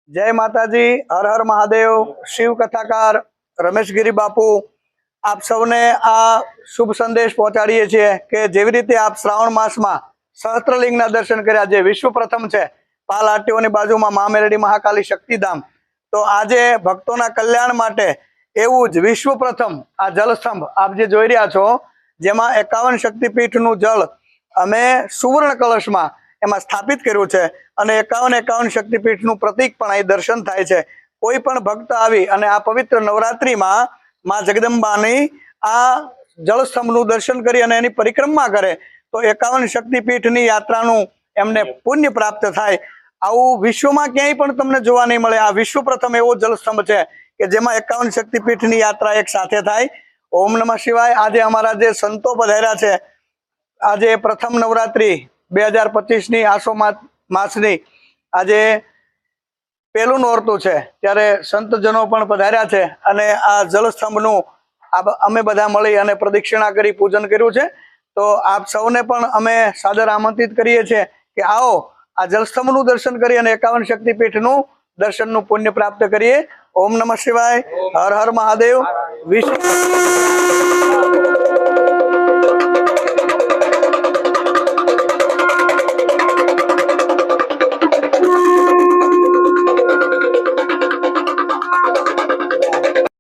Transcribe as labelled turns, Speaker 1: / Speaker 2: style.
Speaker 1: जय माताजी। हर हर महादेव। शिव कथाकार रमेश गिरी बापू आप सबने आ शुभ संदेश पहोंचाड़ीए छीए के जेवी रीते आप श्रावण मास में सहस्त्रलिंगना दर्शन कर्या जे विश्व प्रथम है पाल आरटीओनी बाजुमां महामेलडी महाकाली शक्तिधाम। तो आजे भक्तों कल्याण माटे एवं ज विश्व प्रथम आ जलस्तंभ आप जे जोई रह्या छो जेमां 51 शक्तिपीठनुं जल अमे सुवर्ण कलश में एमां स्थापित कर्युं छे अने 51 शक्तिपीठनुं प्रतीक पण અહીં દર્શન થાય છે। કોઈ પણ ભક્ત આવી અને આ પવિત્ર નવરાત્રીમાં માં જગદંબાની આ જળસ્તંભનું દર્શન કરી અને એની પરિક્રમા કરે તો 51 શક્તિપીઠની યાત્રાનું એમને પુણ્ય પ્રાપ્ત થાય। આવું વિશ્વમાં ક્યાંય પણ તમને જોવા નહીં મળે। આ વિશ્વ પ્રથમ એવો જલસ્તંભ છે કે જેમાં 51 શક્તિપીઠની યાત્રા એક સાથે થાય। ઓમ નમઃ શિવાય। આજે અમારા જે સંતો પધાર્યા છે, આજે પ્રથમ નવરાત્રી 2025 आसो मासनी आजे पहेलुं नोरतुं छे त्यारे संतजनो पण पधार्या छे अने आ जलस्तंभनुं अमे बधा मळी अने प्रदक्षिणा करी पूजन कर्युं छे। तो आप सौने पण अमे सादर आमंत्रित करीए छे के आओ आ जलस्तंभनुं दर्शन करी अने 51 शक्तिपीठनुं दर्शननुं पुण्य प्राप्त करीए। ओम नमः शिवाय। हर हर महादेव। विश्व